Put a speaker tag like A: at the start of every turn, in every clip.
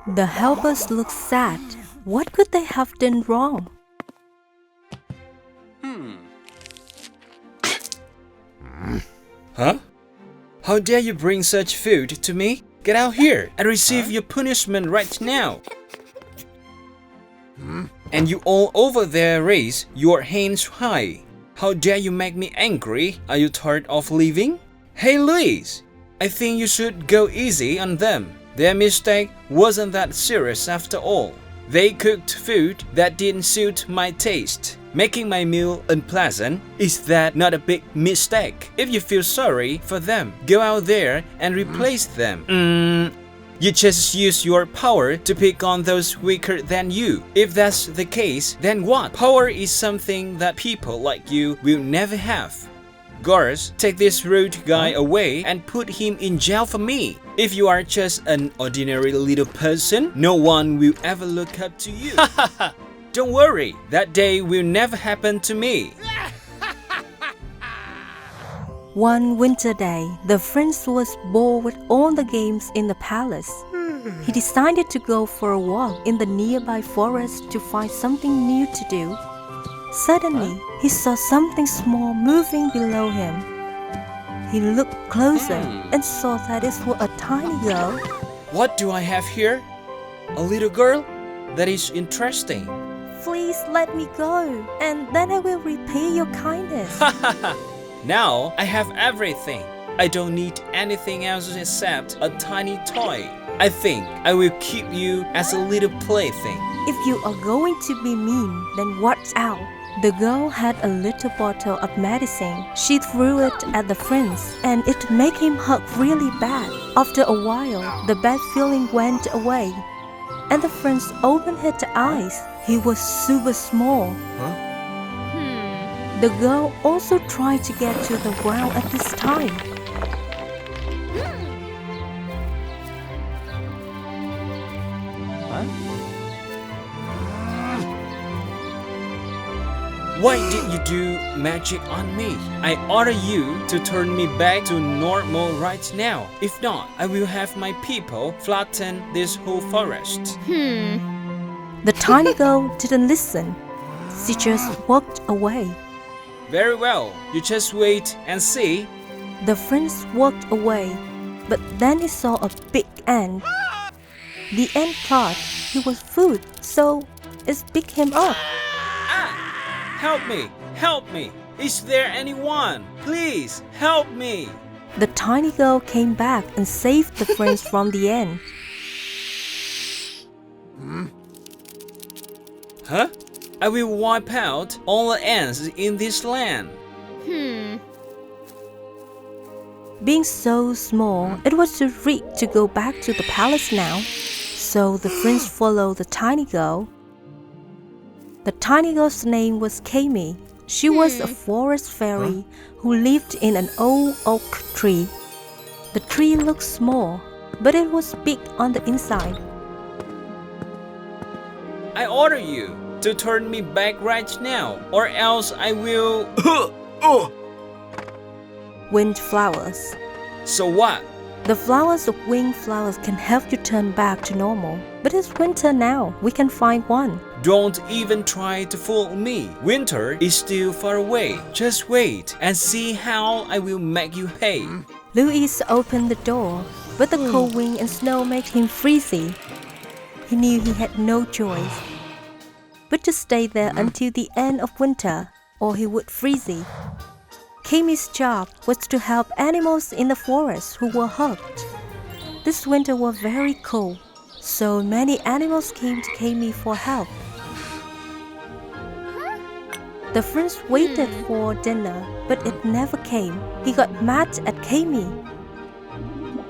A: The helpers looked sad. What could they have done wrong?
B: Huh? How dare you bring such food to me? Get out here and receive your punishment right now. And you all over there raise your hands high. How dare you make me angry? Are you tired of leaving? Hey Louise, I think you should go easy on them. Their mistake wasn't that serious after all. They cooked food that didn't suit my taste, making my meal unpleasant. Is that not a big mistake? If you feel sorry for them, go out there and replace them. You just use your power to pick on those weaker than you. If that's the case, then what? Power is something that people like you will never have. Guards, take this rude guy away and put him in jail for me. If you are just an ordinary little person, no one will ever look up to you. Don't worry, that day will never happen to me.
A: One winter day, the prince was bored with all the games in the palace. He decided to go for a walk in the nearby forest to find something new to do. Suddenly, he saw something small moving below him. He looked closer and saw that it was a tiny girl.
B: What do I have here? A little girl? That is interesting.
A: Please let me go, and then I will repay your kindness.
B: Now I have everything. I don't need anything else except a tiny toy. I think I will keep you as a little plaything.
A: If you are going to be mean, then watch out. The girl had a little bottle of medicine. She threw it at the prince, and it made him hurt really bad. After a while, the bad feeling went away, and the prince opened his eyes. He was super small. The girl also tried to get to the ground at this time.
B: Why did you do magic on me? I order you to turn me back to normal right now. If not, I will have my people flatten this whole forest.
A: The tiny girl didn't listen. She just walked away.
B: Very well, you just wait and see.
A: The prince walked away, but then he saw a big ant. The ant thought he was food, so it picked him up.
B: Help me! Help me! Is there anyone? Please help me!
A: The tiny girl came back and saved the prince from the ant.
B: Huh? I will wipe out all the ants in this land.
A: Being so small, it was too weak to go back to the palace now. So the prince followed the tiny girl. The tiny girl's name was Kami. She was a forest fairy who lived in an old oak tree. The tree looked small, but it was big on the inside.
B: I order you to turn me back right now, or else I will...
A: Windflowers.
B: So what?
A: The flowers of winged flowers can help you turn back to normal. But it's winter now. We can find one.
B: Don't even try to fool me. Winter is still far away. Just wait and see how I will make you pay.
A: Louis opened the door, but the cold wind and snow made him freezy. He knew he had no choice but to stay there until the end of winter, or he would freeze. Kami's job was to help animals in the forest who were hurt. This winter was very cold, so many animals came to Kami for help. The prince waited for dinner, but it never came. He got mad at Kami.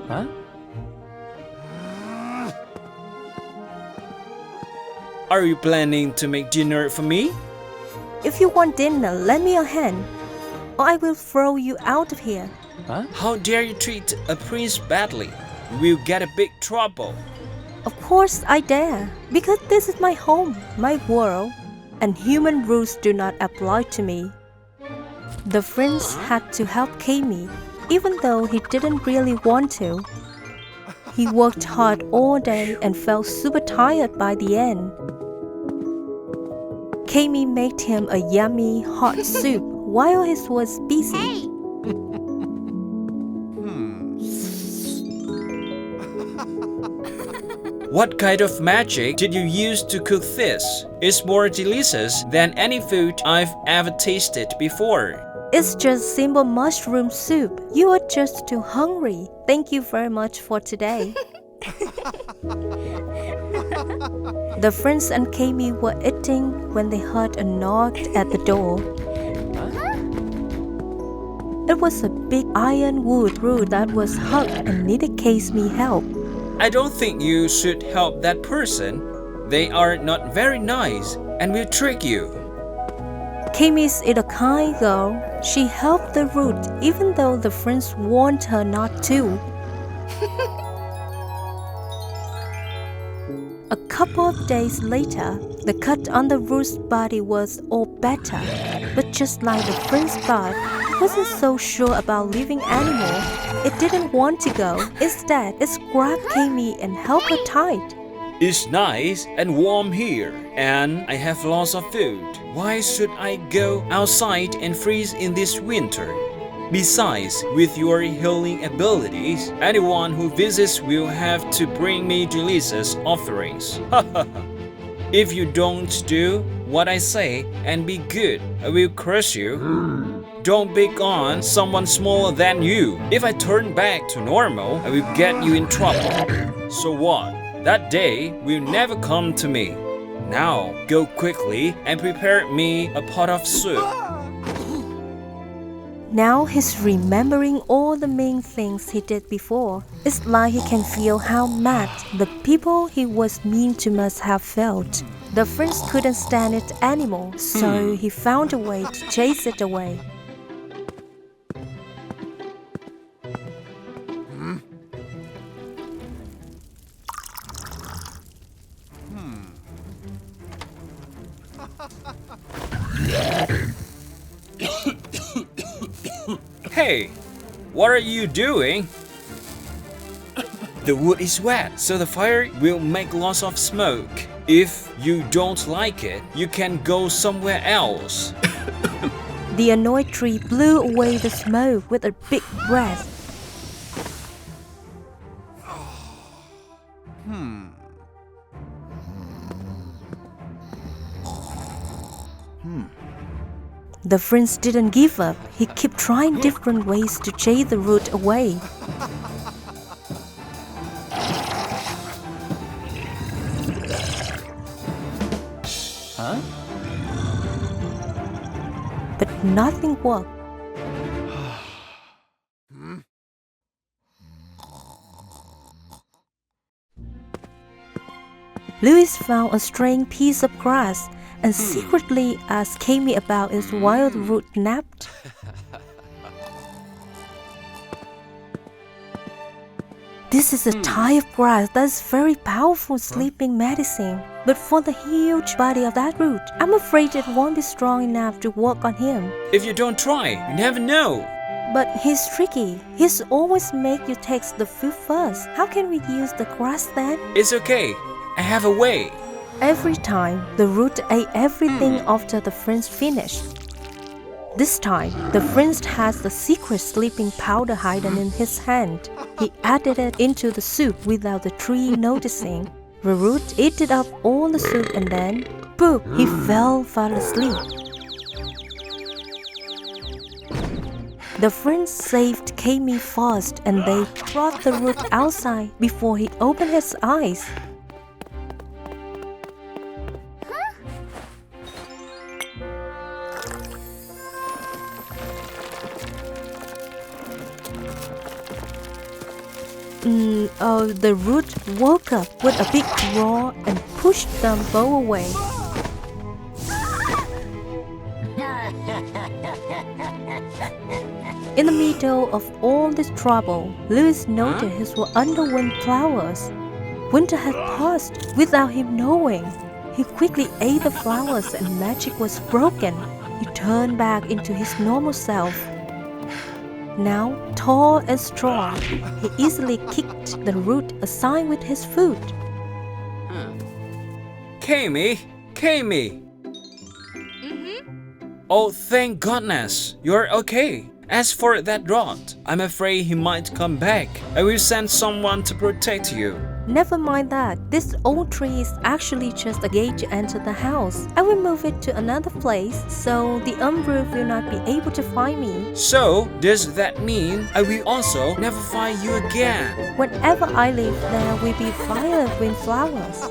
B: Huh? Are you planning to make dinner for me?
A: If you want dinner, lend me a hand, or I will throw you out of here.
B: Huh? How dare you treat a prince badly? You will get a big trouble.
A: Of course I dare, because this is my home, my world, and human rules do not apply to me. The prince had to help Kami, even though he didn't really want to. He worked hard all day and felt super tired by the end. Kami made him a yummy hot soup while he was busy.
B: What kind of magic did you use to cook this? It's more delicious than any food I've ever tasted before.
A: It's just simple mushroom soup. You are just too hungry. Thank you very much for today. The friends and Kami were eating when they heard a knock at the door. It was a big ironwood rod that was hung and needed Kami's help.
B: I don't think you should help that person. They are not very nice and will trick you.
A: Kami is a kind girl. She helped the root even though the friends warned her not to. A couple of days later, the cut on the root's body was all better. But just like the friends thought, it wasn't so sure about leaving anymore. It didn't want to go. Instead, it grabbed Kami and held her tight.
B: It's nice and warm here, and I have lots of food. Why should I go outside and freeze in this winter? Besides, with your healing abilities, anyone who visits will have to bring me delicious offerings. If you don't do what I say and be good, I will crush you. Don't pick on someone smaller than you. If I turn back to normal, I will get you in trouble. So what? That day will never come to me. Now, go quickly and prepare me a pot of soup.
A: Now he's remembering all the mean things he did before. It's like he can feel how mad the people he was mean to must have felt. The friends couldn't stand it anymore, so he found a way to chase it away.
B: Hey, what are you doing? The wood is wet, so the fire will make lots of smoke. If you don't like it, you can go somewhere else.
A: The annoyed tree blew away the smoke with a big breath. The friends didn't give up. He kept trying different ways to chase the root away. But nothing worked. Louis found a strange piece of grass and secretly asked Kami about it while the root napped. This is a type of grass that is very powerful sleeping medicine. But for the huge body of that root, I'm afraid it won't be strong enough to work on him.
B: If you don't try, you never know.
A: But he's tricky. He's always make you taste the food first. How can we use the grass then?
B: It's okay. I have a way.
A: Every time, the root ate everything after the friends finished. This time, the friend has the secret sleeping powder hidden in his hand. He added it into the soup without the tree noticing. The root ate it up all the soup and then, boop, he fell asleep. The friends saved Kami fast and they brought the root outside before he opened his eyes. The root woke up with a big roar and pushed them both away. In the middle of all this trouble, Louis noticed his were underwind flowers. Winter had passed without him knowing. He quickly ate the flowers and magic was broken. He turned back into his normal self. Now tall and strong, he easily kicked the root aside with his foot.
B: Kami, Kami. Oh, thank goodness, you're okay. As for that rot, I'm afraid he might come back. I will send someone to protect you.
A: Never mind that. This old tree is actually just a gate to enter the house. I will move it to another place so the Umbro will not be able to find me.
B: So, does that mean I will also never find you again?
A: Whenever I live, there will be fire with flowers.